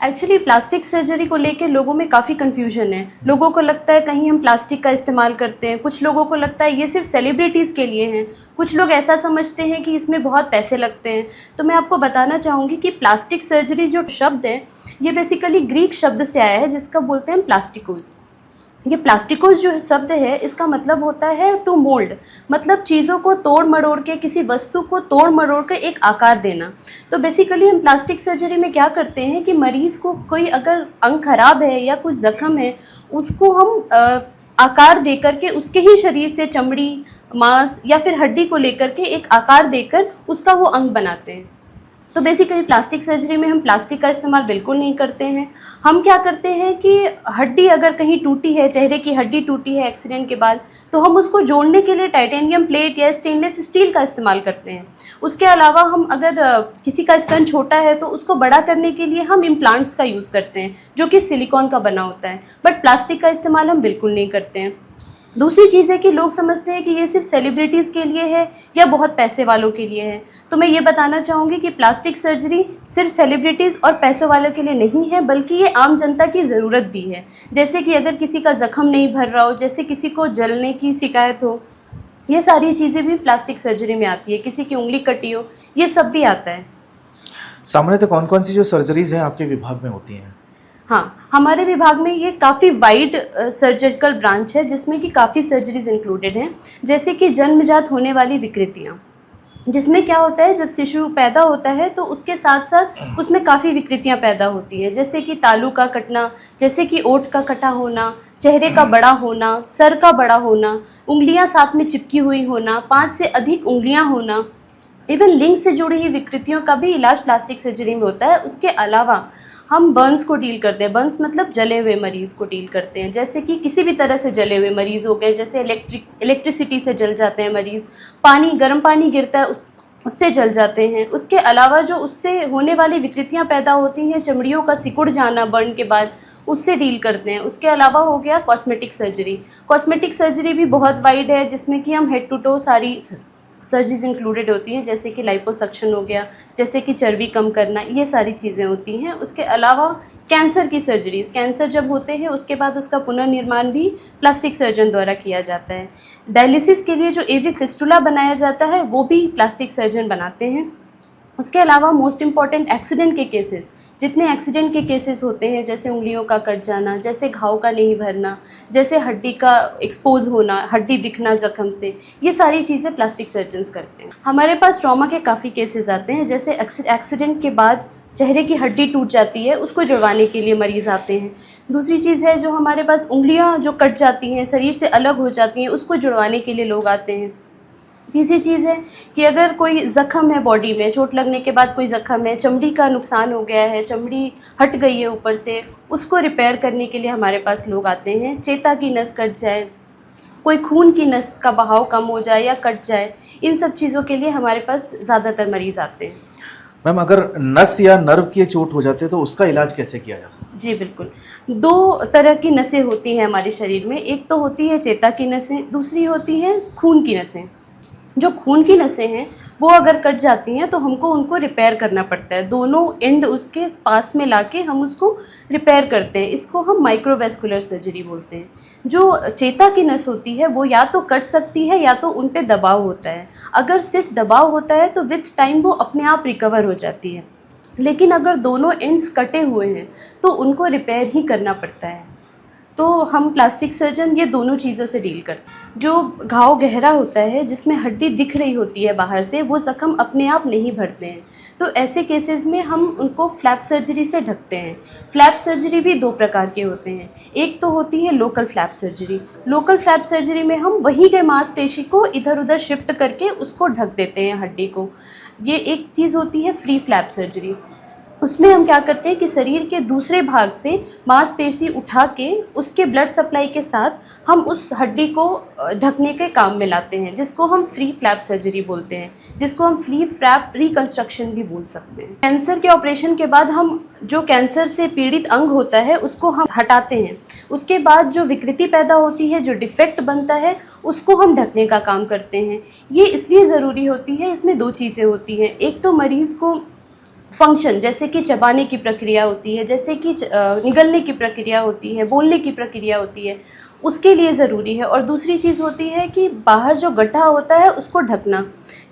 Actually plastic surgery को लेके लोगों में काफ़ी कन्फ्यूजन है। लोगों को लगता है कहीं हम प्लास्टिक का इस्तेमाल करते हैं, कुछ लोगों को लगता है ये सिर्फ सेलिब्रिटीज़ के लिए हैं, कुछ लोग ऐसा समझते हैं कि इसमें बहुत पैसे लगते हैं। तो मैं आपको बताना चाहूँगी कि प्लास्टिक सर्जरी जो शब्द है ये बेसिकली ग्रीक शब्द से आया है जिसका बोलते हैं प्लास्टिकोस। ये प्लास्टिकोस जो शब्द है इसका मतलब होता है टू मोल्ड, मतलब चीज़ों को तोड़ मरोड़ के, किसी वस्तु को तोड़ मरोड़ के एक आकार देना। तो बेसिकली हम प्लास्टिक सर्जरी में क्या करते हैं कि मरीज़ को कोई अगर अंग खराब है या कुछ ज़ख्म है उसको हम आकार दे करके उसके ही शरीर से चमड़ी, मांस या फिर हड्डी को लेकर के एक आकार देकर उसका वो अंग बनाते हैं। तो बेसिकली प्लास्टिक सर्जरी में हम प्लास्टिक का इस्तेमाल बिल्कुल नहीं करते हैं। हम क्या करते हैं कि हड्डी अगर कहीं टूटी है, चेहरे की हड्डी टूटी है एक्सीडेंट के बाद, तो हम उसको जोड़ने के लिए टाइटेनियम प्लेट या स्टेनलेस स्टील का इस्तेमाल करते हैं। उसके अलावा हम अगर किसी का स्तन छोटा है तो उसको बड़ा करने के लिए हम इम्प्लांट्स का यूज़ करते हैं जो कि सिलिकॉन का बना होता है, बट प्लास्टिक का इस्तेमाल हम बिल्कुल नहीं करते हैं। दूसरी चीज़ है कि लोग समझते हैं कि ये सिर्फ सेलिब्रिटीज़ के लिए है या बहुत पैसे वालों के लिए है। तो मैं ये बताना चाहूँगी कि प्लास्टिक सर्जरी सिर्फ सेलिब्रिटीज़ और पैसों वालों के लिए नहीं है, बल्कि ये आम जनता की ज़रूरत भी है। जैसे कि अगर किसी का ज़ख्म नहीं भर रहा हो, जैसे किसी को जलने की शिकायत हो, ये सारी चीज़ें भी प्लास्टिक सर्जरी में आती है। किसी की उंगली कटी हो, ये सब भी आता है। सामान्यतः कौन कौन सी जो सर्जरीज हैं आपके विभाग में होती हैं? हाँ, हमारे विभाग में ये काफ़ी वाइड सर्जिकल ब्रांच है जिसमें कि काफ़ी सर्जरीज इंक्लूडेड हैं। जैसे कि जन्मजात होने वाली विकृतियाँ, जिसमें क्या होता है जब शिशु पैदा होता है तो उसके साथ साथ उसमें काफ़ी विकृतियाँ पैदा होती है, जैसे कि तालू का कटना, जैसे कि ओंठ का कटा होना, चेहरे का बड़ा होना, सर का बड़ा होना, उंगलियाँ साथ में चिपकी हुई होना, 5 से अधिक उंगलियाँ होना, इवन लिंग से जुड़ी हुई विकृतियों का भी इलाज प्लास्टिक सर्जरी में होता है। उसके अलावा हम बर्न्स को डील करते हैं। बर्न्स मतलब जले हुए मरीज़ को डील करते हैं, जैसे कि किसी भी तरह से जले हुए मरीज़ हो गए, जैसे इलेक्ट्रिसिटी से जल जाते हैं मरीज़, गर्म पानी गिरता है उससे जल जाते हैं। उसके अलावा जो उससे होने वाली विकृतियाँ पैदा होती हैं, चमड़ियों का सिकुड़ जाना बर्न के बाद, उससे डील करते हैं। उसके अलावा हो गया कॉस्मेटिक सर्जरी। कॉस्मेटिक सर्जरी भी बहुत वाइड है जिसमें कि हम हेड टू टो सारी सर्जरीज इंक्लूडेड होती हैं, जैसे कि लाइपोसक्शन हो गया, जैसे कि चर्बी कम करना, ये सारी चीज़ें होती हैं। उसके अलावा कैंसर की सर्जरीज, कैंसर जब होते हैं उसके बाद उसका पुनर्निर्माण भी प्लास्टिक सर्जन द्वारा किया जाता है। डायलिसिस के लिए जो एवी फिस्टुला बनाया जाता है वो भी प्लास्टिक सर्जन बनाते हैं। उसके अलावा मोस्ट इम्पॉर्टेंट एक्सीडेंट के केसेस, जितने एक्सीडेंट के केसेस होते हैं, जैसे उंगलियों का कट जाना, जैसे घाव का नहीं भरना, जैसे हड्डी का एक्सपोज होना, हड्डी दिखना जख्म से, ये सारी चीज़ें प्लास्टिक सर्जन्स करते हैं। हमारे पास ट्रॉमा के काफ़ी केसेस आते हैं, जैसे एक्सीडेंट के बाद चेहरे की हड्डी टूट जाती है, उसको जुड़वाने के लिए मरीज़ आते हैं। दूसरी चीज़ है जो हमारे पास उंगलियां जो कट जाती हैं, शरीर से अलग हो जाती हैं, उसको जुड़वाने के लिए लोग आते हैं। तीसरी चीज़ है कि अगर कोई ज़ख्म है बॉडी में, चोट लगने के बाद कोई ज़ख्म है, चमड़ी का नुकसान हो गया है, चमड़ी हट गई है ऊपर से, उसको रिपेयर करने के लिए हमारे पास लोग आते हैं। चेता की नस कट जाए, कोई खून की नस का बहाव कम हो जाए या कट जाए, इन सब चीज़ों के लिए हमारे पास ज़्यादातर मरीज़ आते हैं। मैम, अगर नस या नर्व की चोट हो जाती है तो उसका इलाज कैसे किया जा सकता है? जी बिल्कुल, 2 तरह की नसें होती हैं हमारे शरीर में। एक तो होती है चेता की नसें, दूसरी होती है खून की नसें। जो खून की नसें हैं वो अगर कट जाती हैं तो हमको उनको रिपेयर करना पड़ता है। दोनों एंड उसके पास में लाके हम उसको रिपेयर करते हैं। इसको हम माइक्रोवेस्कुलर सर्जरी बोलते हैं। जो चेता की नस होती है वो या तो कट सकती है या तो उन पे दबाव होता है। अगर सिर्फ दबाव होता है तो विथ टाइम वो अपने आप रिकवर हो जाती है, लेकिन अगर दोनों एंड्स कटे हुए हैं तो उनको रिपेयर ही करना पड़ता है। तो हम प्लास्टिक सर्जन ये दोनों चीज़ों से डील करते हैं। जो घाव गहरा होता है जिसमें हड्डी दिख रही होती है बाहर से, वो ज़ख्म अपने आप नहीं भरते हैं, तो ऐसे केसेस में हम उनको फ्लैप सर्जरी से ढकते हैं। फ्लैप सर्जरी भी 2 प्रकार के होते हैं। एक तो होती है local flap surgery. Local flap surgery में हम वहीं के मांसपेशी को इधर उधर शिफ्ट करके उसको ढक देते हैं, हड्डी को। ये एक चीज़ होती है फ्री फ्लैप सर्जरी। उसमें हम क्या करते हैं कि शरीर के दूसरे भाग से मांसपेशी उठा के उसके ब्लड सप्लाई के साथ हम उस हड्डी को ढकने के काम में लाते हैं, जिसको हम फ्री फ्लैप सर्जरी बोलते हैं, जिसको हम फ्री फ्लैप रिकंस्ट्रक्शन भी बोल सकते हैं। कैंसर के ऑपरेशन के बाद हम जो कैंसर से पीड़ित अंग होता है उसको हम हटाते हैं। उसके बाद जो विकृति पैदा होती है, जो डिफेक्ट बनता है, उसको हम ढकने का काम करते हैं। ये इसलिए ज़रूरी होती है, इसमें 2 चीज़ें होती हैं। एक तो मरीज़ को फंक्शन, जैसे कि चबाने की प्रक्रिया होती है, जैसे कि निगलने की प्रक्रिया होती है, बोलने की प्रक्रिया होती है, उसके लिए ज़रूरी है। और दूसरी चीज़ होती है कि बाहर जो गड्ढा होता है उसको ढकना।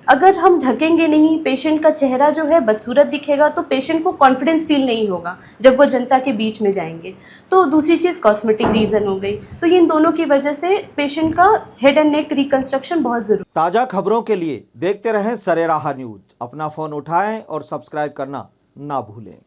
अगर हम ढकेंगे नहीं, पेशेंट का चेहरा जो है बदसूरत दिखेगा, तो पेशेंट को कॉन्फिडेंस फील नहीं होगा जब वो जनता के बीच में जाएंगे। तो दूसरी चीज़ कॉस्मेटिक रीज़न हो गई। तो इन दोनों की वजह से पेशेंट का हेड एंड नेक रिकंस्ट्रक्शन बहुत ज़रूरी। ताज़ा खबरों के लिए देखते रहें सरेराह न्यूज़। अपना फ़ोन उठाएं और सब्सक्राइब करना ना भूलें।